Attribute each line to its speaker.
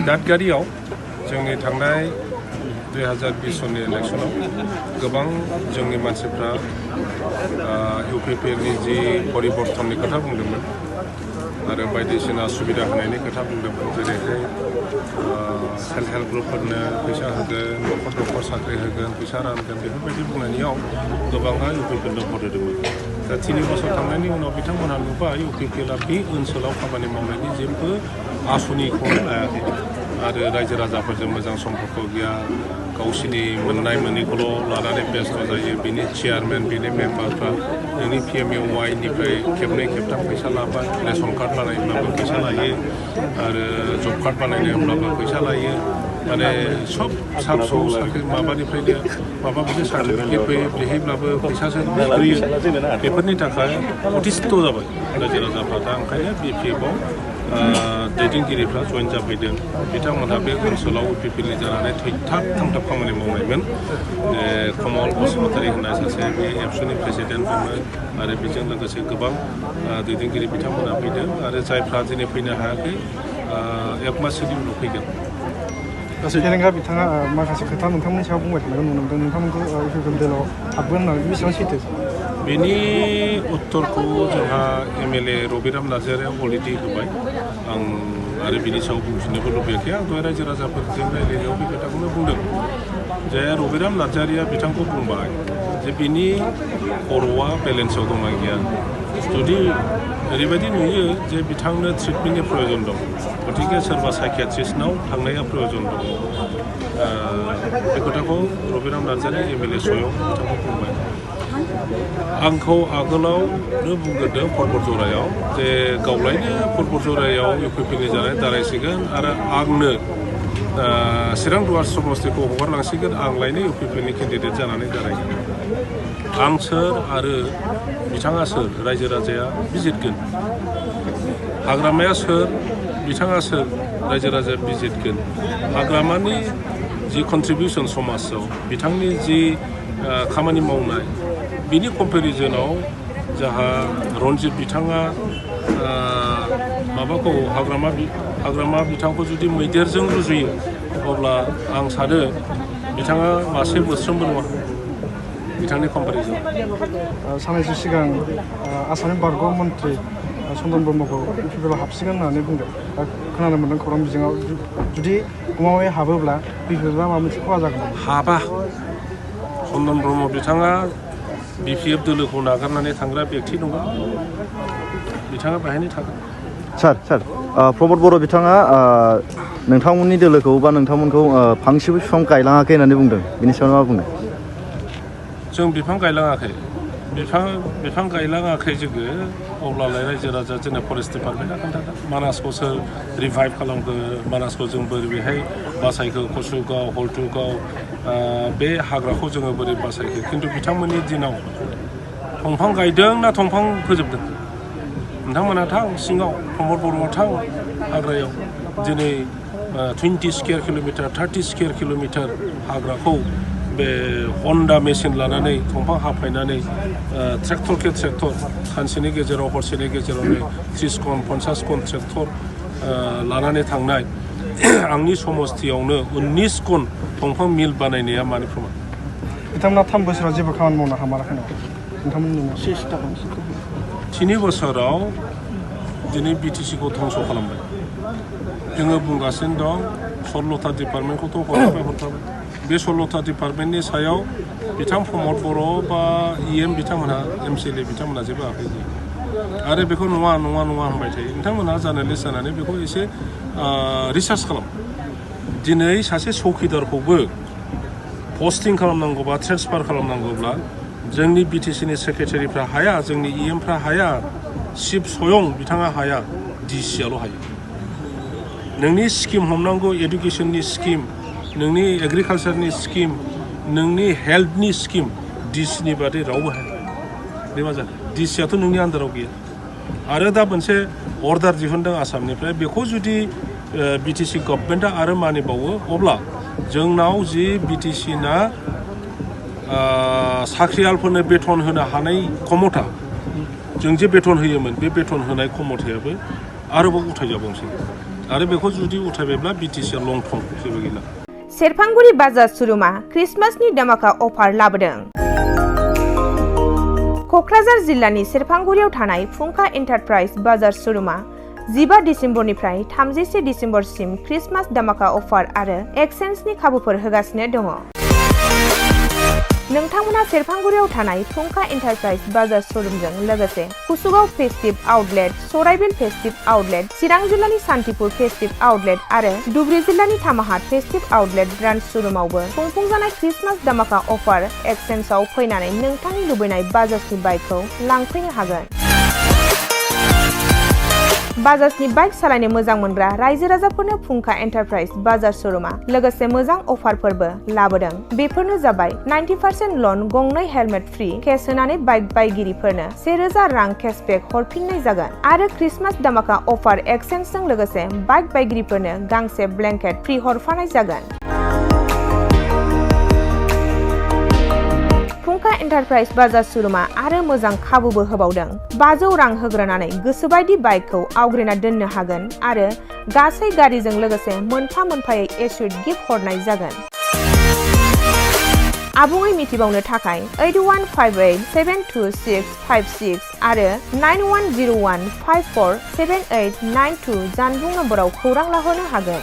Speaker 1: दादगारियाव जोंनि थांनाय 2020 सननि इलेक्सनाव गोबां जोंनि मानसिफ्रा इउपिपिएलनि जि परिबर्तननि खोथा बुंदोंमोन आरो बायदिसिना सुबिदा होनायनि खोथा बुंदोंमोन जेरैहाय सेल्फ हेल्प ग्रुपफोरनो फैसा होगोन न'खर साख्रि होगोन फैसा रानगोन बेफोरबायदि बुंनायनियाव गोबाङा इउपिपिएलनो भट होदोंमोन दा 3 बोसोर थांनायनि उनाव बिथांमोनहा नुबाय इउपिपिएलआ बे ओनसोलाव खामानि मावनायनि जेबो आसनिखौनो लायाखै आरो रायजो राजाफोरजों मोजां सम्पर्क गैया गावसिनि मोननाय मोनैखौल' लानानै बेस्थ' जायो बिनि चेयारमेन बिनि मेम्बारफ्रा नोंनि PMAY-निफ्राय खेबनै खेबथाम फैसा लाबाय रेशन कार्ड बानायब्लाबो फैसा लायो आरो जब कार्ड बानायनो होनब्लाबो फैसा लायो माने सब फिसा फिसौ साख्रि माबानिफ्रायनो माबा मोनसे सार्टिफिकेट बिहैब्लाबो फैसासो होयो बेफोरनि थाखाय अतिस्थ जाबाय रायजो राजाफ्रा दा ओंखायनो BPF-आव दैदेनगिरिफ्रा जयेन जाफैदों बिथांमोनहा बे ओनसोलाव इउपिपिएलनि जानानै थैथाब थांथाब खामानि मावनायमोन कमल बसुमतारी होननाय सासे बे एबसुनि प्रेसिडेन्टमोन आरो बेजों लोगोसे गोबां दैदेनगिरि बिथांमोनहा फैदों आरो जायफ्रा दिनै फैनो हायाखै 1 मासनि उनाव फैगोन
Speaker 2: गेरेंगा बिथाङा माखासे खोथा नोंथांमोननि सायाव बुंबाय थानायखौ नुनो मोनदों नोंथांमोनखौ इउपिपिएल दलाव हाबगोन होननानै बेसेबां सैथो
Speaker 1: बेनि उत्तरखौ जोंहा MLA रबिराम नार्जारिया अलरेडि होबाय आं आरो बिनि सायाव बुंफिननोबो लुबैयाखै आं दहाय रायजो राजाफोरजों रायज्लायनायाव बे खोथाखौनो बुंदों जे रबिराम नार्जारिया बिथांखौ बुंबाय जे बिनि खर'आ बेलेन्सआव दंना गैया जुदि ओरैबायदि नुयो जे बिथांनो ट्रिटमेन्टनि प्रयजन दं गतिके सोरबा साइकियाट्रिस्टनाव थांनाया प्रयजन दं बे खोथाखौ रबिराम नार्जारि MLA स्वयं बिथांखौ बुंबाय आंखौ आगोलावनो बुंग्रोदों परबतजरायाव जे गावलायनो परबतजरायाव इउपिपिएलनि जानाय दारायसिगोन आरो आंनो चिरां दुवार समस्तिखौ हगारलांसिगोन आंलायनो इउपिपिएलनि केन्डिडेट जानानै दारायगोन आं सोर आरो बिथाङा सोर रायजो राजाया बिजिरगोन हाग्रामाया सोर बिथाङा सोर रायजो राजाया बिजिरगोन हाग्रामानि जि कन्ट्रिबिउसन समाजाव बिथांनि जि खामानि मावनाय बिनि कम्पेरिजनाव जाहा रन्जित बिथाङा माबाखौ हाग्रामा बिथांखौ जुदि मैदेरजों रुजुयो अब्ला आं सानो बिथाङा मासे बोस्रोमबो नङा बिथांनि कम्पेरिजन
Speaker 2: साननैसो सिगां आसामनि बारग' मन्त्रि चन्दन ब्रह्मखौ इउपिपिएलआव हाबसिगोन होननानै बुंदों खोनानो मोन्दों खौरां बिजोङाव जुदि गमामायै हाबोब्ला इउपिपिएलआ माबा मोनसे खहा जागोन
Speaker 1: हाबा चन्दन ब्रह्म बिथाङा BPF दोलोखौ नागारनानै थांग्रा बेक्ति नङा बिथाङा बाहायनो थागोन
Speaker 3: सार प्रमद बर' बिथाङा नोंथांमोननि दोलोखौ बा नोंथांमोनखौ फांसेबो बिफां गायलाङाखै होननानै बुंदों बिनि सायाव मा बुंदों
Speaker 1: जों बिफां गायलाङाखै बिफां गायलाङाखै जोङो अब्लालाय रायजो राजा जोंना फरेस्ट डिपार्टमेन्टआ खोन्थागोन मानासखौ सोर रिभाइभ खालामगोन मानासखौ जों बोरै बेहाय बासायखो कसुगाव हल्टुगाव बे हाग्राखौ जोङो बोरै बासायखो खिन्थु बिथांमोननि दिनाव दंफां गायदों ना दंफां फोजोबदों नोंथांमोना थां सिङाव प्रमद बर'आ थां हाग्रायाव दिनै 20 स्कुवेर किल'मिटार 30 स्कुवेर किल'मिटार हाग्राखौ बे हन्डा मेसिन लानानै दंफां हाफायनानै ट्रेक्टरके ट्रेक्टर सानसेनि गेजेराव हरसेनि गेजेरावनो 30 कन 50 कन ट्रेक्टर लानानै थांनाय आंनि समस्तियावनो 19 कन दंफां मिल बानायनाया मानि प्रमान
Speaker 2: बिथांमोना 3 बोसोराव जेबो खामानि मावनो हामाराखै नोंथांमोननि
Speaker 1: 3 बोसोराव दिनै BTC-खौ धंस' खालामबाय जोङो बुंगासिनो दं 16था डिपार्टमेन्टखौथ' हरखाबाय बे 16था डिपार्टमेन्टनि सायाव बिथां प्रमद बर' बा EM बिथांमोनहा MCLA बिथांमोनहा जेबो आखाइ गैया आरो बेखौ नङा होनबाय थायो नोंथांमोनहा जार्नालिस्ट जानानै बेखौ एसे रिसार्च खालाम दिनै सासे चौकिदारखौबो पस्टिं खालामनांगौबा ट्रेन्सफार खालामनांगौब्ला जोंनि BTC-नि सेक्रेटारिफ्रा हाया जोंनि EMफ्रा हाया चिफ स्वयं बिथाङा हाया DC-आल' हायो नोंनि स्किम हमनांगौ एडुकेसननि स्किम नोंनि एग्रिकालसारनि स्किम नोंनि हेल्थनि स्किम DC-नि बादै रावबो हाया बे मा जाखो DC-आथ' नोंनि आन्दाराव गैया आरो दा मोनसे अर्डार दिहुनदों आसामनिफ्राय बेखौ जुदि BTC गभर्नमेन्टआ आरो मानिबावो अब्ला जोंनाव जि BTC-ना साख्रियालफोरनो बेथन होनो हानाय क्षमता जों जे बेथन होयोमोन बे बेथन होनाय क्षमतायाबो आरोबाव उथायजाबावसै आरो बेखौ जुदि उथायबायब्ला बिटिसिआ लं थं जेबो गैला।
Speaker 4: सेरफांगुरि बाजार श'रुमा क्रिसमासनि दामाका अफार लाबोदों। क'क्राझार जिल्लानि सेरफांगुरियाव थानाय फुंखा एन्टारप्राइज बाजार श'रुमा 15 डिसेम्बरनिफ्राय 31 डिसेम्बरसिम क्रिसमास दामाका अफार आरो एक्सचेन्जनि खाबुफोर होगासिनो दङ। नोंथांमोना सेरफांगुरियाव थानाय फुंखा एन्टारप्राइज बाजार श'रुमजों लोगोसे कुसुगाव फेस्टिभ आउटलेट, सराइबिल फेस्टिभ आउटलेट, चिरां जिल्लानि सान्तिपुर फेस्टिभ आउटलेट आरो धुबुरी जिल्लानि थामाहाट फेस्टिभ आउटलेट ब्रान्च श'रुमावबो खुंफुंजानाय क्रिसमास दामाका अफार एक्सचेन्जआव फैनानै नोंथांनि लुबैनाय बाजाजनि बाइकखौ लांफैनो हागोन। बाजाजनि बाइक सालायनो मोजां मोनग्रा रायजो राजाफोरनो फुंखा एन्टारप्राइज बाजार श'रुमा लोगोसे मोजां अफारफोरबो लाबोदों। बेफोरनो जाबाय 90% लन, गंनै हेलमेट फ्रि, केस होनानै बाइक बायगिरिफोरनो 1000 रां केशबेक हरफिननाय जागोन आरो क्रिसमास दामाका अफार एक्सचेन्जजों लोगोसे बाइक बायगिरिफोरनो गांसे ब्लेंकेट फ्रि हरफानाय जागोन। फुंखा एन्टारप्राइज बाजार श'रुमा आरो मोजां खाबुबो होबावदों। 500 रां होग्रोनानै गोसोबायदि बाइकखौ आवग्रिना दोननो हागोन आरो गासै गारिजों लोगोसे मोनफा मोनफायै एसुइट गिफ्ट हरनाय जागोन। आबुङै मिथिबावनो थाखाय 8158725656 आरो 9101547892 जानबुं नम्बराव खौरां लाहरनो हागोन।